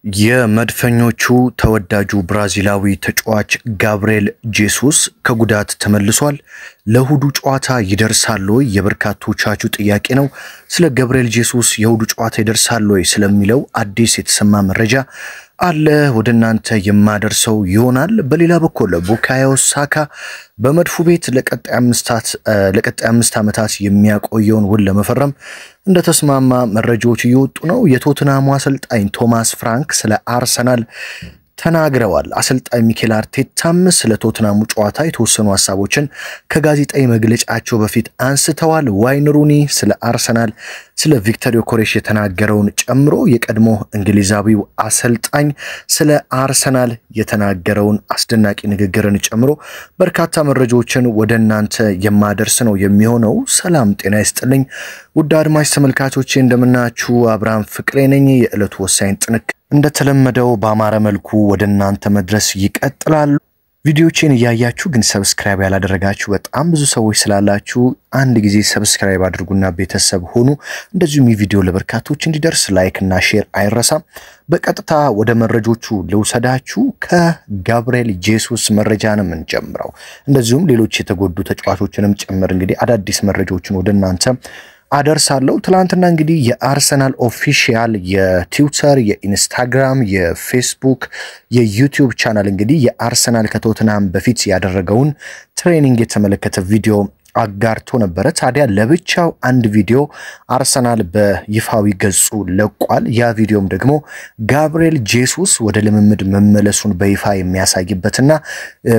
የመድፈኞቹ ተወዳጁ ብራዚላዊ ተጫዋች ጋብሪኤል ጄሱስ ከጉዳት ተመልሷል። ለሁዱ ጨዋታ ይደርሳል ወይ የበርካቶቻችሁ ጥያቄ ነው። ስለ ጋብሪኤል ጄሱስ የሁዱ ጨዋታ ይደርሳል ወይ ስለሚለው አዲስ የተሰማ መረጃ አለ ወደ እናንተ የማደርሰው ይሆናል። በሌላ በኩል ቡካዮ ሳካ በመድፉ ቤት ለቀጣይ 5 ዓመታት የሚያቆየውን ውል ለመፈረም እንደተስማማ መረጃዎች እየወጡ ነው። የቶተንሃሙ አሰልጣኝ ቶማስ ፍራንክ ስለ አርሰናል ተናግረዋል። አሰልጣኝ ሚኬል አርቴታም ስለ ቶተንሃሙ ጨዋታ የተወሰኑ ሐሳቦችን ከጋዜጣዊ መግለጫቸው በፊት አንስተዋል። ዋይን ሩኒ ስለ አርሰናል ስለ ቪክተር ዮኬሬሽ የተናገረውን ጨምሮ የቀድሞ እንግሊዛዊው አሰልጣኝ ስለ አርሰናል የተናገረውን አስደናቂ ንግግርን ጨምሮ በርካታ መረጃዎችን ወደ እናንተ የማደርስ ነው የሚሆነው። ሰላም ጤና ይስጥልኝ ውድ አድማጭ ተመልካቾቼ፣ እንደምናችሁ አብርሃም ፍቅሬ ነኝ። የዕለቱ ወሳኝ ጥንቅ እንደተለመደው በአማረ መልኩ ወደ እናንተ መድረስ ይቀጥላል። ቪዲዮችን ያያችሁ ግን ሰብስክራይብ ያላደረጋችሁ በጣም ብዙ ሰዎች ስላላችሁ አንድ ጊዜ ሰብስክራይብ አድርጉና ቤተሰብ ሆኑ። እንደዚሁም ይህ ቪዲዮ ለበርካቶች እንዲደርስ ላይክ እና ሼር አይረሳም። በቀጥታ ወደ መረጃዎቹ ልውሰዳችሁ። ከጋብሪኤል ጄሱስ መረጃ ነው የምንጀምረው። እንደዚሁም ሌሎች የተጎዱ ተጫዋቾችንም ጭምር እንግዲህ አዳዲስ መረጃዎችን ወደ እናንተ አደርሳለሁ። ትላንትና እንግዲህ የአርሰናል ኦፊሻል የትዊተር፣ የኢንስታግራም፣ የፌስቡክ፣ የዩቲዩብ ቻናል እንግዲህ የአርሰናል ከቶተንሃም በፊት ያደረገውን ትሬኒንግ የተመለከተ ቪዲዮ አጋርቶ ነበር። ታዲያ ለብቻው አንድ ቪዲዮ አርሰናል በይፋዊ ገጹ ለቋል። ያ ቪዲዮም ደግሞ ጋብሪኤል ጄሱስ ወደ ልምምድ መመለሱን በይፋ የሚያሳይበትና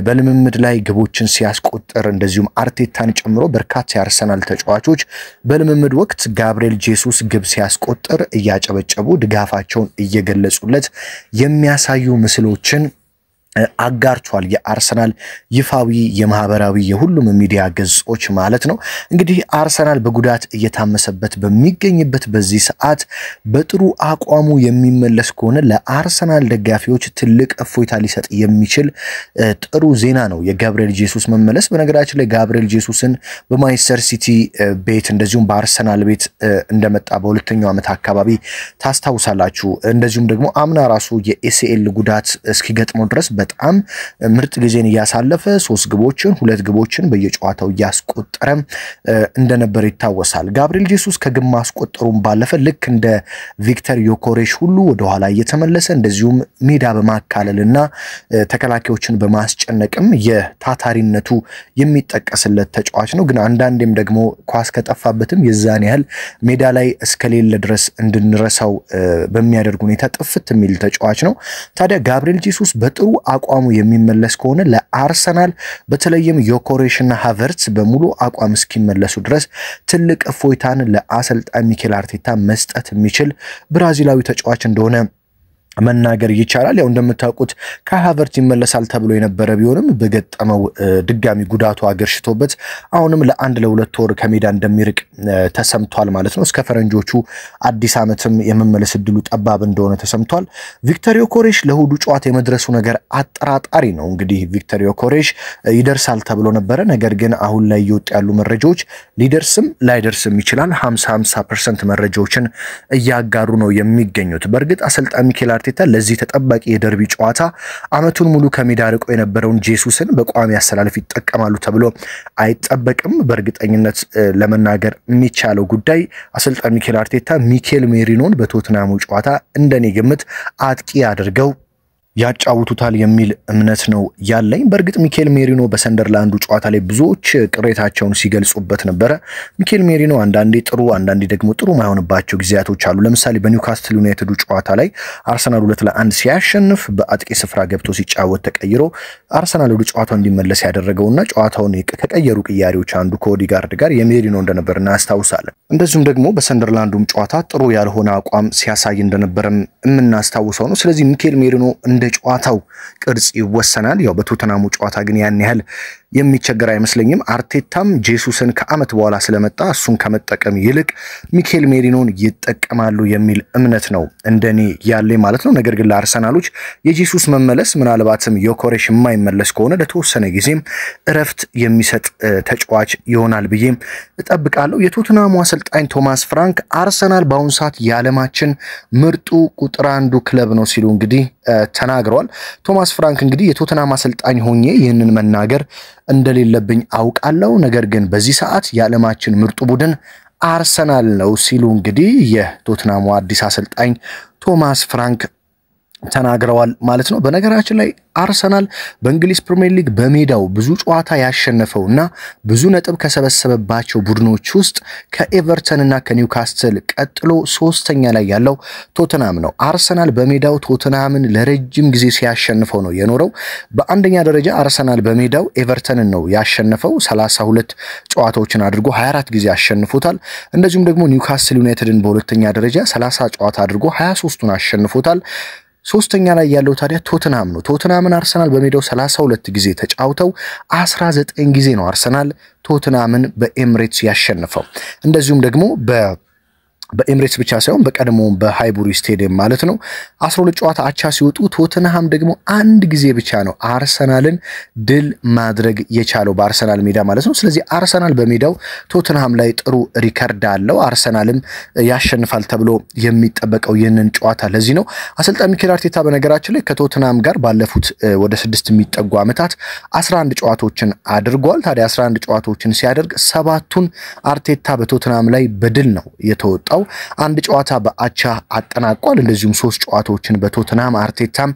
በልምምድ ላይ ግቦችን ሲያስቆጥር እንደዚሁም አርቴታን ጨምሮ በርካታ የአርሰናል ተጫዋቾች በልምምድ ወቅት ጋብሪኤል ጄሱስ ግብ ሲያስቆጥር እያጨበጨቡ ድጋፋቸውን እየገለጹለት የሚያሳዩ ምስሎችን አጋርቷል። የአርሰናል ይፋዊ የማህበራዊ የሁሉም ሚዲያ ገጾች ማለት ነው። እንግዲህ አርሰናል በጉዳት እየታመሰበት በሚገኝበት በዚህ ሰዓት በጥሩ አቋሙ የሚመለስ ከሆነ ለአርሰናል ደጋፊዎች ትልቅ እፎይታ ሊሰጥ የሚችል ጥሩ ዜና ነው የጋብሪኤል ጄሱስ መመለስ። በነገራችን ላይ ጋብሪኤል ጄሱስን በማንቸስተር ሲቲ ቤት እንደዚሁም በአርሰናል ቤት እንደመጣ በሁለተኛው ዓመት አካባቢ ታስታውሳላችሁ። እንደዚሁም ደግሞ አምና ራሱ የኤሲኤል ጉዳት እስኪገጥመው ድረስ በጣም ምርጥ ጊዜን ያሳለፈ 3 ግቦችን 2 ግቦችን በየጨዋታው ያስቆጠረ እንደነበር ይታወሳል። ጋብሪኤል ጄሱስ ከግብ ማስቆጠሩም ባለፈ ልክ እንደ ቪክተር ዮኬሬሽ ሁሉ ወደ ኋላ እየተመለሰ እንደዚሁም ሜዳ በማካለልና ተከላካዮችን በማስጨነቅም የታታሪነቱ የሚጠቀስለት ተጫዋች ነው። ግን አንዳንዴም ደግሞ ኳስ ከጠፋበትም የዛን ያህል ሜዳ ላይ እስከሌለ ድረስ እንድንረሳው በሚያደርግ ሁኔታ ጥፍት የሚል ተጫዋች ነው። ታዲያ ጋብሪኤል ጄሱስ በጥሩ አቋሙ የሚመለስ ከሆነ ለአርሰናል በተለይም ዮኬሬሽና ሃቨርትስ በሙሉ አቋም እስኪመለሱ ድረስ ትልቅ እፎይታን ለአሰልጣኝ ሚኬል አርቴታ መስጠት የሚችል ብራዚላዊ ተጫዋች እንደሆነ መናገር ይቻላል። ያው እንደምታውቁት ከሃቨርትስ ይመለሳል ተብሎ የነበረ ቢሆንም በገጠመው ድጋሚ ጉዳቱ አገርሽቶበት አሁንም ለ1-2 ወር ከሜዳ እንደሚርቅ ተሰምቷል ማለት ነው። እስከ ፈረንጆቹ አዲስ ዓመትም የመመለስ እድሉ ጠባብ እንደሆነ ተሰምቷል። ቪክተር ዮኬሬሽ ለሁዱ ጨዋታ የመድረሱ ነገር አጠራጣሪ ነው። እንግዲህ ቪክተር ዮኬሬሽ ይደርሳል ተብሎ ነበረ። ነገር ግን አሁን ላይ እየወጡ ያሉ መረጃዎች ሊደርስም ላይደርስም ይችላል 50% መረጃዎችን እያጋሩ ነው የሚገኙት። በእርግጥ አሰልጣኝ ሚኬል አርቴታ ለዚህ ተጠባቂ የደርቢ ጨዋታ አመቱን ሙሉ ከሜዳ ርቆ የነበረውን ጄሱስን በቋሚ አሰላለፍ ይጠቀማሉ ተብሎ አይጠበቅም። በእርግጠኝነት ለመናገር የሚቻለው ጉዳይ አሰልጣኝ ሚኬል አርቴታ ሚኬል ሜሪኖን በቶተንሃሙ ጨዋታ እንደኔ ግምት አጥቂ አድርገው ያጫውቱታል የሚል እምነት ነው ያለኝ። በእርግጥ ሚኬል ሜሪኖ በሰንደርላንዱ ጨዋታ ላይ ብዙዎች ቅሬታቸውን ሲገልጹበት ነበር። ሚኬል ሜሪኖ አንዳንዴ ጥሩ አንዳንዴ ደግሞ ጥሩ ማይሆንባቸው ጊዜያቶች አሉ። ለምሳሌ በኒውካስትል ዩናይትድ ጨዋታ ላይ አርሰናል 2-1 ሲያሸንፍ በአጥቂ ስፍራ ገብቶ ሲጫወት ተቀይሮ አርሰናል ወደ ጨዋታው እንዲመለስ ያደረገውና ጨዋታውን ከቀየሩ ቅያሪዎች አንዱ ከኦዲጋርድ ጋር የሜሪኖ እንደነበር እናስታውሳለን። እንደዚሁም ደግሞ በሰንደርላንዱም ጨዋታ ጥሩ ያልሆነ አቋም ሲያሳይ እንደነበረም የምናስታውሰው ነው። ስለዚህ ሚኬል ሜሪኖ እንደ ጨዋታው ቅርጽ ይወሰናል። ያው በቶተንሃሙ ጨዋታ ግን ያን ያህል የሚቸገር አይመስለኝም። አርቴታም ጄሱስን ከዓመት በኋላ ስለመጣ እሱን ከመጠቀም ይልቅ ሚኬል ሜሪኖን ይጠቀማሉ የሚል እምነት ነው እንደኔ ያለ ማለት ነው። ነገር ግን ለአርሰናሎች የጄሱስ መመለስ ምናልባትም ዮኬሬሽ የማይመለስ ከሆነ ለተወሰነ ጊዜም እረፍት የሚሰጥ ተጫዋች ይሆናል ብዬ እጠብቃለሁ። የቶተንሃሙ አሰልጣኝ ቶማስ ፍራንክ አርሰናል በአሁኑ ሰዓት የዓለማችን ምርጡ ቁጥር አንዱ ክለብ ነው ሲሉ እንግዲህ ተናግረዋል። ቶማስ ፍራንክ እንግዲህ የቶተንሃም አሰልጣኝ ሆኜ ይህንን መናገር እንደሌለብኝ አውቃለሁ፣ ነገር ግን በዚህ ሰዓት የዓለማችን ምርጡ ቡድን አርሰናል ነው ሲሉ እንግዲህ የቶተንሃሙ አዲስ አሰልጣኝ ቶማስ ፍራንክ ተናግረዋል ማለት ነው። በነገራችን ላይ አርሰናል በእንግሊዝ ፕሪሚየር ሊግ በሜዳው ብዙ ጨዋታ ያሸነፈውና ብዙ ነጥብ ከሰበሰበባቸው ቡድኖች ውስጥ ከኤቨርተን እና ከኒውካስትል ቀጥሎ ሶስተኛ ላይ ያለው ቶተንሃም ነው። አርሰናል በሜዳው ቶተንሃምን ለረጅም ጊዜ ሲያሸንፈው ነው የኖረው። በአንደኛ ደረጃ አርሰናል በሜዳው ኤቨርተንን ነው ያሸነፈው 32 ጨዋታዎችን አድርጎ 24 ጊዜ አሸንፎታል። እንደዚሁም ደግሞ ኒውካስትል ዩናይትድን በሁለተኛ ደረጃ 30 ጨዋታ አድርጎ 23ቱን አሸንፎታል። ሶስተኛ ላይ ያለው ታዲያ ቶተንሃም ነው። ቶተንሃምን አርሰናል በሜዳው 32 ጊዜ ተጫውተው 19 ጊዜ ነው አርሰናል ቶተንሃምን በኤምሬትስ ያሸነፈው። እንደዚሁም ደግሞ በኤምሬትስ ብቻ ሳይሆን በቀድሞ በሃይቡሪ ስቴዲየም ማለት ነው 12 ጨዋታ አቻ ሲወጡ ቶተንሃም ደግሞ አንድ ጊዜ ብቻ ነው አርሰናልን ድል ማድረግ የቻለው በአርሰናል ሜዳ ማለት ነው። ስለዚህ አርሰናል በሜዳው ቶተንሃም ላይ ጥሩ ሪከርድ አለው። አርሰናልም ያሸንፋል ተብሎ የሚጠበቀው ይህንን ጨዋታ ለዚህ ነው። አሰልጣኝ ሚኬል አርቴታ በነገራችን ላይ ከቶተንሃም ጋር ባለፉት ወደ 6 የሚጠጉ ዓመታት 11 ጨዋታዎችን አድርጓል። ታዲያ 11 ጨዋታዎችን ሲያደርግ 7ቱን አርቴታ በቶተንሃም ላይ በድል ነው የተወጣው። አንድ ጨዋታ በአቻ አጠናቋል። እንደዚሁም 3 ጨዋታዎችን በቶተንሃም አርቴታም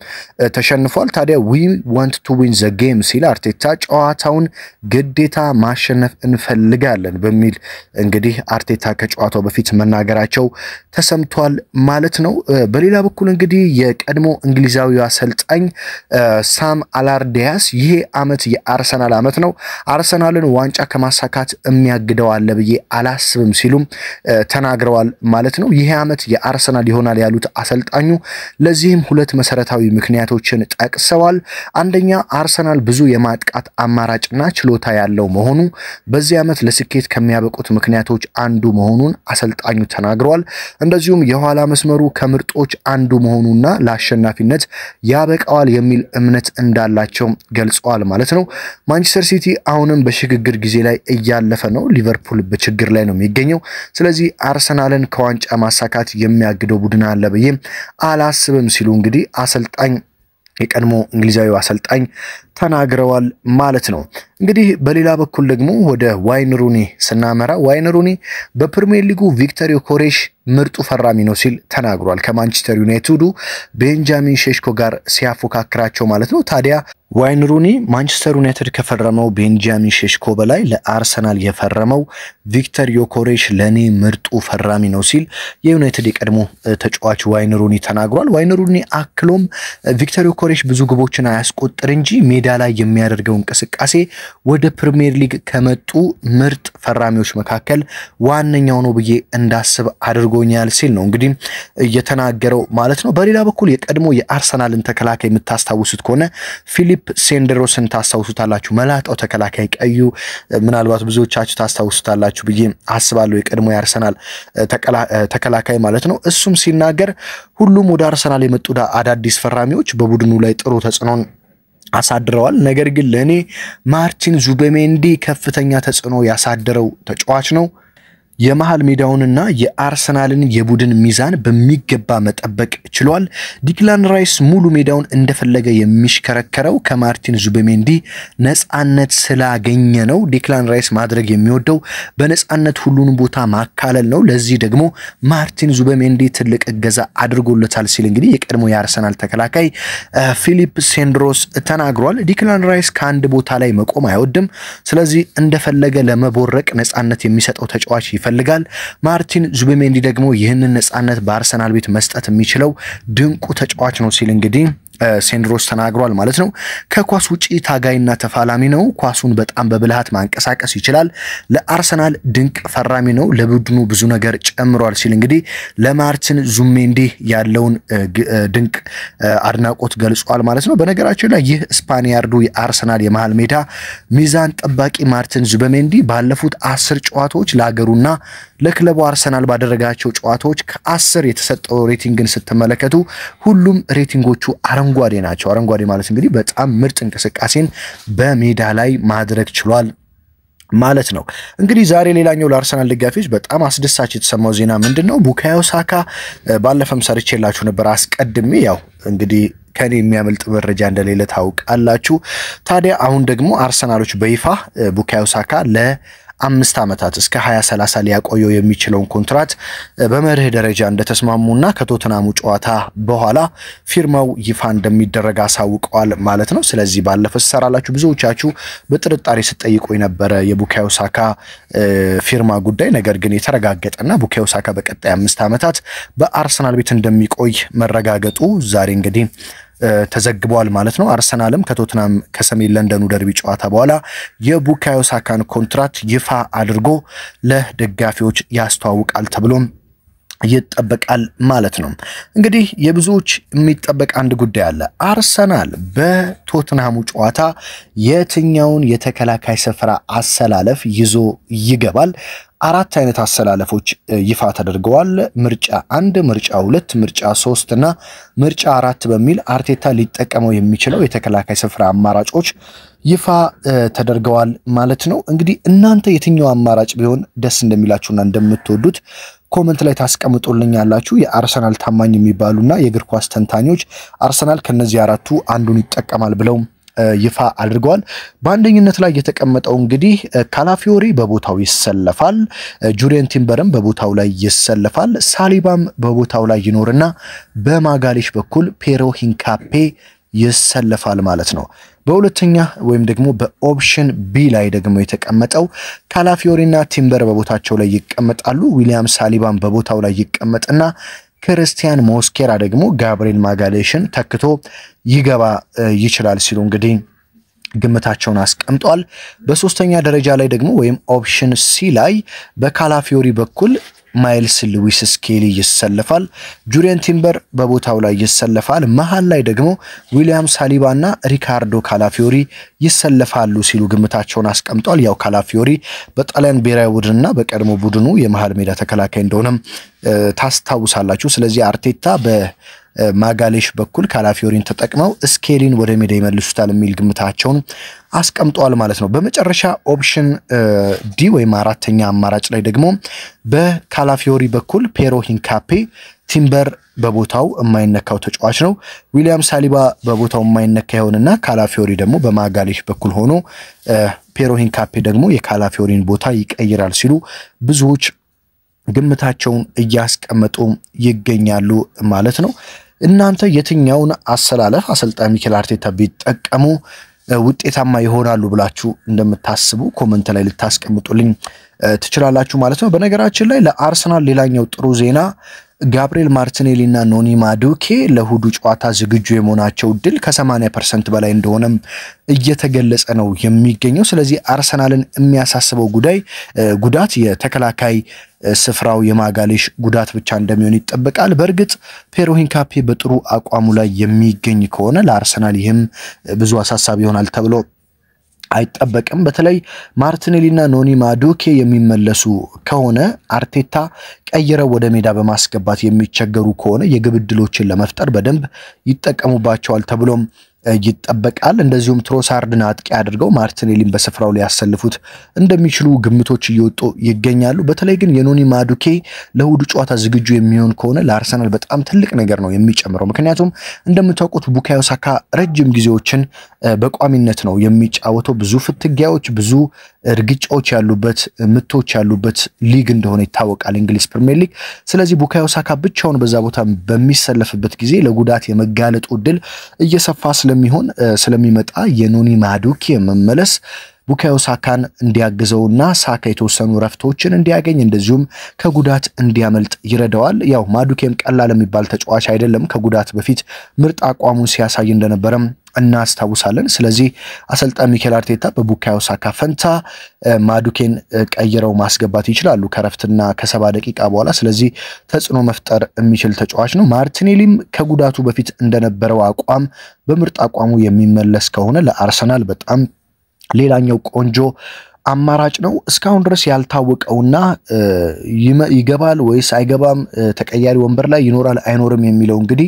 ተሸንፏል። ታዲያ we want to win the game ሲል አርቴታ ጨዋታውን ግዴታ ማሸነፍ እንፈልጋለን በሚል እንግዲህ አርቴታ ከጨዋታው በፊት መናገራቸው ተሰምቷል ማለት ነው። በሌላ በኩል እንግዲህ የቀድሞ እንግሊዛዊው አሰልጣኝ ሳም አላርዲያስ ይሄ ዓመት የአርሰናል ዓመት ነው፣ አርሰናልን ዋንጫ ከማሳካት የሚያግደው አለ ብዬ አላስብም ሲሉም ተናግረዋል ማለት ነው። ይሄ ዓመት የአርሰናል ይሆናል ያሉት አሰልጣኙ ለዚህም 2 መሰረታዊ ምክንያቶችን ጠቅሰዋል። አንደኛ አርሰናል ብዙ የማጥቃት አማራጭና ችሎታ ያለው መሆኑ በዚህ ዓመት ለስኬት ከሚያበቁት ምክንያቶች አንዱ መሆኑን አሰልጣኙ ተናግረዋል። እንደዚሁም የኋላ መስመሩ ከምርጦች አንዱ መሆኑና ለአሸናፊነት ያበቃዋል የሚል እምነት እንዳላቸው ገልጸዋል ማለት ነው። ማንቸስተር ሲቲ አሁንም በሽግግር ጊዜ ላይ እያለፈ ነው። ሊቨርፑል በችግር ላይ ነው የሚገኘው። ስለዚህ አርሰናልን ከዋንጫ ማሳካት የሚያግደው ቡድን አለ ብዬ አላስብም ሲሉ እንግዲህ አሰልጣኝ የቀድሞ እንግሊዛዊ አሰልጣኝ ተናግረዋል ማለት ነው። እንግዲህ በሌላ በኩል ደግሞ ወደ ዋይን ሩኒ ስናመራ ዋይን ሩኒ በፕሪሚየር ሊጉ ቪክተር ዮኬሬሽ ምርጡ ፈራሚ ነው ሲል ተናግሯል። ከማንቸስተር ዩናይትዱ ቤንጃሚን ሼሽኮ ጋር ሲያፎካክራቸው ማለት ነው። ታዲያ ዋይን ሩኒ ማንቸስተር ዩናይትድ ከፈረመው ቤንጃሚን ሼሽኮ በላይ ለአርሰናል የፈረመው ቪክተር ዮኬሬሽ ለኔ ምርጡ ፈራሚ ነው ሲል የዩናይትድ የቀድሞ ተጫዋች ዋይን ሩኒ ተናግሯል። ዋይን ሩኒ አክሎም ቪክተር ዮኬሬሽ ብዙ ግቦችን አያስቆጥር እንጂ ሜዳ ላይ የሚያደርገው እንቅስቃሴ ወደ ፕሪሚየር ሊግ ከመጡ ምርጥ ፈራሚዎች መካከል ዋነኛው ነው ብዬ እንዳስብ አድርጎኛል ሲል ነው እንግዲህ የተናገረው ማለት ነው። በሌላ በኩል የቀድሞ የአርሰናልን ተከላካይ የምታስታውሱት ከሆነ ፊሊፕ ሴንደሮስን ታስታውሱታላችሁ። መላጣው ተከላካይ ቀዩ ምናልባት ብዙዎቻችሁ ታስታውሱታላችሁ ብዬ አስባለሁ። የቀድሞ የአርሰናል ተከላካይ ማለት ነው። እሱም ሲናገር ሁሉም ወደ አርሰናል የመጡ አዳዲስ ፈራሚዎች በቡድኑ ላይ ጥሩ ተጽዕኖን አሳድረዋል። ነገር ግን ለኔ ማርቲን ዙቤሜንዲ ከፍተኛ ተጽዕኖ ያሳደረው ተጫዋች ነው። የመሃል ሜዳውንና የአርሰናልን የቡድን ሚዛን በሚገባ መጠበቅ ችሏል። ዲክላን ራይስ ሙሉ ሜዳውን እንደፈለገ የሚሽከረከረው ከማርቲን ዙቤሜንዲ ነፃነት ስላገኘ ነው። ዲክላን ራይስ ማድረግ የሚወደው በነፃነት ሁሉን ቦታ ማካለል ነው። ለዚህ ደግሞ ማርቲን ዙቤሜንዲ ትልቅ እገዛ አድርጎለታል ሲል እንግዲህ የቀድሞ የአርሰናል ተከላካይ ፊሊፕ ሴንደሮስ ተናግሯል። ዲክላን ራይስ ከአንድ ቦታ ላይ መቆም አይወድም። ስለዚህ እንደፈለገ ለመቦረቅ ነፃነት የሚሰጠው ተጫዋች ይፈልጋል። ማርቲን ዙቤሜንዲ ደግሞ ይህንን ነፃነት በአርሰናል ቤት መስጠት የሚችለው ድንቁ ተጫዋች ነው ሲል እንግዲህ ሴንድሮስ ተናግሯል ማለት ነው። ከኳስ ውጪ ታጋይና ተፋላሚ ነው። ኳሱን በጣም በብልሃት ማንቀሳቀስ ይችላል። ለአርሰናል ድንቅ ፈራሚ ነው። ለቡድኑ ብዙ ነገር ጨምሯል ሲል እንግዲህ ለማርቲን ዙቢሜንዲ ያለውን ድንቅ አድናቆት ገልጿል ማለት ነው። በነገራችን ላይ ይህ ስፓኒያርዱ የአርሰናል የመሃል ሜዳ ሚዛን ጠባቂ ማርቲን ዙቢሜንዲ ባለፉት 10 ጨዋታዎች ለሀገሩና ለክለቡ አርሰናል ባደረጋቸው ጨዋታዎች ከ10 የተሰጠው ሬቲንግን ስትመለከቱ ሁሉም ሬቲንጎቹ አረንጓዴ ናቸው። አረንጓዴ ማለት እንግዲህ በጣም ምርጥ እንቅስቃሴን በሜዳ ላይ ማድረግ ችሏል ማለት ነው። እንግዲህ ዛሬ ሌላኛው ለአርሰናል ደጋፊዎች በጣም አስደሳች የተሰማው ዜና ምንድነው? ቡካዮ ሳካ ባለፈም ሰርቼላችሁ ነበር አስቀድሜ ያው እንግዲህ ከኔ የሚያመልጥ መረጃ እንደሌለ ታውቃላችሁ። ታዲያ አሁን ደግሞ አርሰናሎች በይፋ ቡካዮ ሳካ ለ5 ዓመታት እስከ 2030 ሊያቆየው የሚችለውን ኮንትራት በመርህ ደረጃ እንደተስማሙና ከቶተናሙ ጨዋታ በኋላ ፊርማው ይፋ እንደሚደረግ አሳውቀዋል ማለት ነው። ስለዚህ ባለፈው ሰራላችሁ ብዙዎቻችሁ በጥርጣሬ ስትጠይቁ የነበረ የቡካዮ ሳካ ፊርማ ጉዳይ ነገር ግን የተረጋገጠና ቡካዮ ሳካ በቀጣይ 5 ዓመታት በአርሰናል ቤት እንደሚቆይ መረጋገጡ ዛሬ እንግዲህ ተዘግቧል ማለት ነው። አርሰናልም ከቶተናም ከሰሜን ለንደኑ ደርቢ ጨዋታ በኋላ የቡካዮ ሳካን ኮንትራት ይፋ አድርጎ ለደጋፊዎች ያስተዋውቃል ተብሎም ይጠበቃል ማለት ነው። እንግዲህ የብዙዎች የሚጠበቅ አንድ ጉዳይ አለ። አርሰናል በቶተናሙ ጨዋታ የትኛውን የተከላካይ ስፍራ አሰላለፍ ይዞ ይገባል? 4 አይነት አሰላለፎች ይፋ ተደርገዋል። ምርጫ 1፣ ምርጫ 2፣ ምርጫ 3 እና ምርጫ 4 በሚል አርቴታ ሊጠቀመው የሚችለው የተከላካይ ስፍራ አማራጮች ይፋ ተደርገዋል ማለት ነው። እንግዲህ እናንተ የትኛው አማራጭ ቢሆን ደስ እንደሚላችሁና እንደምትወዱት ኮሜንት ላይ ታስቀምጡልኛላችሁ። የአርሰናል ታማኝ የሚባሉና የእግር ኳስ ተንታኞች አርሰናል ከነዚህ 4ቱ አንዱን ይጠቀማል ብለው ይፋ አድርገዋል። በአንደኝነት ላይ የተቀመጠው እንግዲህ ካላፊዮሪ በቦታው ይሰለፋል፣ ጁሪየን ቲምበርም በቦታው ላይ ይሰለፋል፣ ሳሊባም በቦታው ላይ ይኖርና በማጋሌሽ በኩል ፔሮ ሂንካፔ ይሰለፋል ማለት ነው። በሁለተኛ ወይም ደግሞ በኦፕሽን ቢ ላይ ደግሞ የተቀመጠው ካላፊዮሪና ቲምበር በቦታቸው ላይ ይቀመጣሉ። ዊሊያም ሳሊባም በቦታው ላይ ይቀመጥና ክርስቲያን ሞስኬራ ደግሞ ጋብሪኤል ማጋሌሽን ተክቶ ይገባ ይችላል ሲሉ እንግዲህ ግምታቸውን አስቀምጧል። በሶስተኛ ደረጃ ላይ ደግሞ ወይም ኦፕሽን ሲ ላይ በካላፊዮሪ በኩል ማይልስ ሉዊስ ስኬሊ ይሰለፋል፣ ጁሪየን ቲምበር በቦታው ላይ ይሰለፋል። መሃል ላይ ደግሞ ዊሊያም ሳሊባና ሪካርዶ ካላፊዮሪ ይሰለፋሉ ሲሉ ግምታቸውን አስቀምጧል። ያው ካላፊዮሪ በጣሊያን ብሔራዊ ቡድንና በቀድሞ ቡድኑ የመሃል ሜዳ ተከላካይ እንደሆነም ታስታውሳላችሁ። ስለዚህ አርቴታ በማጋሌሽ በኩል ካላፊዮሪን ተጠቅመው ስኬሊን ወደ ሜዳ ይመልሱታል የሚል ግምታቸውን አስቀምጧል ማለት ነው። በመጨረሻ ኦፕሽን ዲ ወይም አራተኛ አማራጭ ላይ ደግሞ በካላፊዮሪ በኩል ፔሮ ሂንካፔ፣ ቲምበር በቦታው የማይነካው ተጫዋች ነው፣ ዊሊያም ሳሊባ በቦታው የማይነካ ይሆንና ካላፊዮሪ ደግሞ በማጋሌሽ በኩል ሆኖ ፔሮ ሂንካፔ ደግሞ የካላፊዮሪን ቦታ ይቀይራል ሲሉ ብዙዎች ግምታቸውን እያስቀመጡ ይገኛሉ ማለት ነው። እናንተ የትኛውን አሰላለፍ አሰልጣኝ ሚኬል አርቴታ ቢጠቀሙ ውጤታማ ይሆናሉ ብላችሁ እንደምታስቡ ኮሜንት ላይ ልታስቀምጡልኝ ትችላላችሁ ማለት ነው። በነገራችን ላይ ለአርሰናል ሌላኛው ጥሩ ዜና ጋብሪኤል ማርቲኔሊ እና ኖኒ ማዱኬ ለሁዱ ጨዋታ ዝግጁ የመሆናቸው እድል ከ80% በላይ እንደሆነም እየተገለጸ ነው የሚገኘው። ስለዚህ አርሰናልን የሚያሳስበው ጉዳት የተከላካይ ስፍራው የማጋሌሽ ጉዳት ብቻ እንደሚሆን ይጠበቃል። በእርግጥ ፔሮ ሂንካፔ በጥሩ አቋሙ ላይ የሚገኝ ከሆነ ለአርሰናል ይህም ብዙ አሳሳቢ ይሆናል ተብሎ አይጠበቅም። በተለይ ማርቲኔሊና ኖኒ ማዱኬ የሚመለሱ ከሆነ አርቴታ ቀይረው ወደ ሜዳ በማስገባት የሚቸገሩ ከሆነ የግብ ዕድሎችን ለመፍጠር በደንብ ይጠቀሙባቸዋል ተብሎም ይጠበቃል። እንደዚሁም ትሮሳርድን አጥቂ አድርገው ማርቲኔሊን በስፍራው ላይ ያሰልፉት እንደሚችሉ ግምቶች እየወጡ ይገኛሉ። በተለይ ግን የኖኒ ማዱኬ ለሁዱ ጨዋታ ዝግጁ የሚሆን ከሆነ ለአርሰናል በጣም ትልቅ ነገር ነው የሚጨምረው። ምክንያቱም እንደምታውቁት ቡካዮ ሳካ ረጅም ጊዜዎችን በቋሚነት ነው የሚጫወተው። ብዙ ፍትጊያዎች፣ ብዙ እርግጫዎች ያሉበት ምቶች ያሉበት ሊግ እንደሆነ ይታወቃል እንግሊዝ ፕሪሚየር ሊግ። ስለዚህ ቡካዮ ሳካ ብቻውን በዛ ቦታ በሚሰለፍበት ጊዜ ለጉዳት የመጋለጡ እድል እየሰፋ ስለሚመጣ የኖኒ ማዱኬ መመለስ ቡካዮ ሳካን እንዲያግዘውና ሳካ የተወሰኑ ረፍቶችን እንዲያገኝ እንደዚሁም ከጉዳት እንዲያመልጥ ይረዳዋል። ያው ማዱኬም ቀላል የሚባል ተጫዋች አይደለም። ከጉዳት በፊት ምርጥ አቋሙን ሲያሳይ እንደነበረም እናስታውሳለን። ስለዚህ አሰልጣኝ ሚኬል አርቴታ በቡካዮ ሳካ ፈንታ ማዱኬን ቀይረው ማስገባት ይችላሉ ከረፍትና ከ70 ደቂቃ በኋላ። ስለዚህ ተጽዕኖ መፍጠር የሚችል ተጫዋች ነው። ማርቲኔሊም ከጉዳቱ በፊት እንደነበረው አቋም በምርጥ አቋሙ የሚመለስ ከሆነ ለአርሰናል በጣም ሌላኛው ቆንጆ አማራጭ ነው። እስካሁን ድረስ ያልታወቀውና ይገባል ወይስ አይገባም ተቀያሪ ወንበር ላይ ይኖራል አይኖርም የሚለው እንግዲህ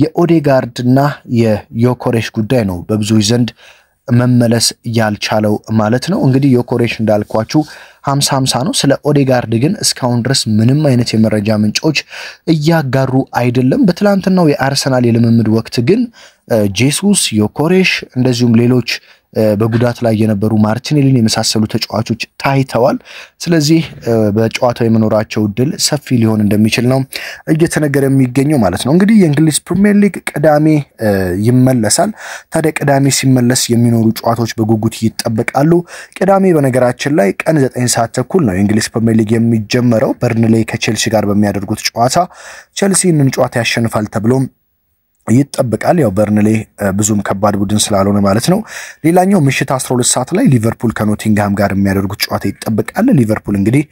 የኦዴጋርድና የዮኮሬሽ ጉዳይ ነው በብዙዎች ዘንድ መመለስ ያልቻለው ማለት ነው። እንግዲህ ዮኮሬሽ እንዳልኳችሁ 50-50 ነው። ስለ ኦዴጋርድ ግን እስካሁን ድረስ ምንም አይነት የመረጃ ምንጮች እያጋሩ አይደለም። በትላንትናው የአርሰናል የልምምድ ወቅት ግን ጄሱስ፣ ዮኮሬሽ እንደዚሁም ሌሎች በጉዳት ላይ የነበሩ ማርቲኔሊን የመሳሰሉ ተጫዋቾች ታይተዋል። ስለዚህ በጨዋታው የመኖራቸው እድል ሰፊ ሊሆን እንደሚችል ነው እየተነገረ የሚገኘው ማለት ነው። እንግዲህ የእንግሊዝ ፕሪሚየር ሊግ ቅዳሜ ይመለሳል። ታዲያ ቅዳሜ ሲመለስ የሚኖሩ ጨዋታዎች በጉጉት ይጠበቃሉ። ቅዳሜ በነገራችን ላይ ቀን 9 ሰዓት ተኩል ነው የእንግሊዝ ፕሪሚየር ሊግ የሚጀመረው። በርንሌይ ከቼልሲ ጋር በሚያደርጉት ጨዋታ ቼልሲ ይህንን ጨዋታ ያሸንፋል ተብሎ ይጠበቃል። ያው በርንሌይ ብዙም ከባድ ቡድን ስላልሆነ ማለት ነው። ሌላኛው ምሽት 12 ሰዓት ላይ ሊቨርፑል ከኖቲንግሃም ጋር የሚያደርጉት ጨዋታ ይጠበቃል። ሊቨርፑል እንግዲህ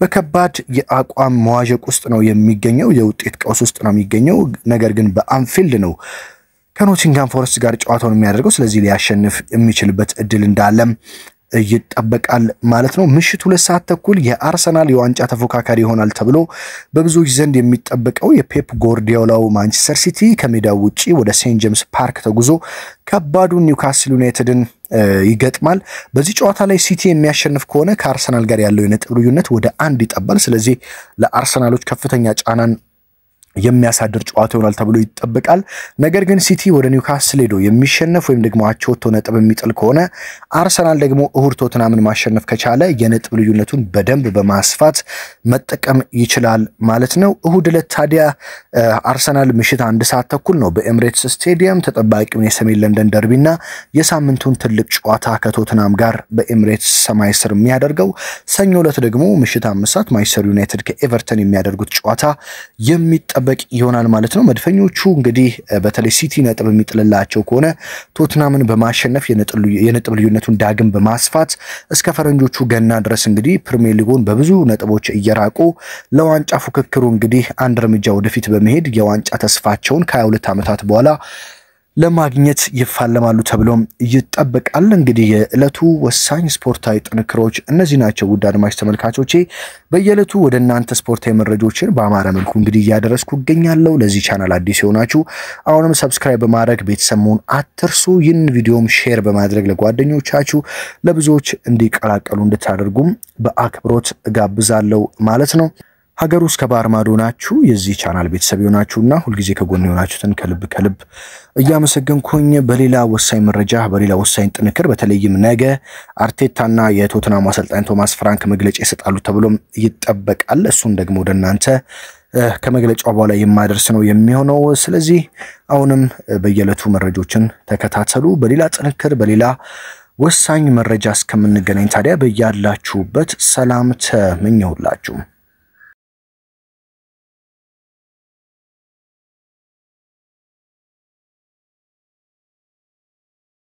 በከባድ የአቋም መዋዠቅ ውስጥ ነው የሚገኘው፣ የውጤት ቀውስ ውስጥ ነው የሚገኘው። ነገር ግን በአንፊልድ ነው ከኖቲንግሃም ፎረስት ጋር ጨዋታውን የሚያደርገው። ስለዚህ ሊያሸንፍ የሚችልበት እድል እንዳለም ይጠበቃል ማለት ነው። ምሽት 2 ሰዓት ተኩል የአርሰናል የዋንጫ ተፎካካሪ ይሆናል ተብሎ በብዙዎች ዘንድ የሚጠበቀው የፔፕ ጎርዲዮላው ማንቸስተር ሲቲ ከሜዳው ውጪ ወደ ሴንት ጄምስ ፓርክ ተጉዞ ከባዱን ኒውካስል ዩናይትድን ይገጥማል። በዚህ ጨዋታ ላይ ሲቲ የሚያሸንፍ ከሆነ ከአርሰናል ጋር ያለው የነጥብ ልዩነት ወደ 1 ይጠባል። ስለዚህ ለአርሰናሎች ከፍተኛ ጫናን የሚያሳድር ጨዋታ ይሆናል ተብሎ ይጠበቃል። ነገር ግን ሲቲ ወደ ኒውካስል ሄዶ የሚሸነፍ ወይም ደግሞ አቻ ወጥቶ ነጥብ የሚጥል ከሆነ አርሰናል ደግሞ እሁድ ቶተንሃምን ማሸነፍ ከቻለ የነጥብ ልዩነቱን በደንብ በማስፋት መጠቀም ይችላል ማለት ነው። እሁድ ዕለት ታዲያ አርሰናል ምሽት 1 ሰዓት ተኩል ነው በኤምሬትስ ስቴዲየም ተጠባቂውን የሰሜን ለንደን ደርቢና የሳምንቱን ትልቅ ጨዋታ ከቶተንሃም ጋር በኤምሬትስ ሰማይ ስር የሚያደርገው። ሰኞ ዕለት ደግሞ ምሽት 5 ሰዓት ማንቸስተር ዩናይትድ ከኤቨርተን የሚያደርጉት ጨዋታ የሚጠበቅ ይሆናል ማለት ነው። መድፈኞቹ እንግዲህ በተለይ ሲቲ ነጥብ የሚጥልላቸው ከሆነ ቶተንሃምን በማሸነፍ የነጥብ ልዩነቱን ዳግም በማስፋት እስከ ፈረንጆቹ ገና ድረስ እንግዲህ ፕሪሚየር ሊጉን በብዙ ነጥቦች እየራቁ ለዋንጫ ፉክክሩ እንግዲህ አንድ እርምጃ ወደፊት በመሄድ የዋንጫ ተስፋቸውን ከ22 ዓመታት በኋላ ለማግኘት ይፋለማሉ ተብሎም ይጠበቃል። እንግዲህ የዕለቱ ወሳኝ ስፖርታዊ ጥንክሮች እነዚህ ናቸው። ውድ አድማጭ ተመልካቾቼ በየዕለቱ ወደ እናንተ ስፖርታዊ መረጃዎችን በአማረ መልኩ እንግዲህ እያደረስኩ እገኛለሁ። ለዚህ ቻናል አዲስ የሆናችሁ አሁንም ሰብስክራይብ በማድረግ ቤተሰብ መሆን አትርሱ። ይህን ቪዲዮም ሼር በማድረግ ለጓደኞቻችሁ ለብዙዎች እንዲቀላቀሉ እንድታደርጉም በአክብሮት ጋብዛለሁ ማለት ነው። ሀገር ውስጥ ከባህር ማዶ ናችሁ የዚህ ቻናል ቤተሰብ የሆናችሁና ሁልጊዜ ከጎን የሆናችሁትን ከልብ እያመሰገንኩኝ በሌላ ወሳኝ መረጃ በሌላ ወሳኝ ጥንክር በተለይም ነገ አርቴታና የቶተንሃም አሰልጣኝ ቶማስ ፍራንክ መግለጫ ይሰጣሉ ተብሎም ይጠበቃል። እሱን ደግሞ ወደ እናንተ ከመግለጫው በኋላ የማደርስ ነው የሚሆነው። ስለዚህ አሁንም በየዕለቱ መረጃዎችን ተከታተሉ። በሌላ ጥንክር በሌላ ወሳኝ መረጃ እስከምንገናኝ ታዲያ በያላችሁበት ሰላም ተመኘሁላችሁ።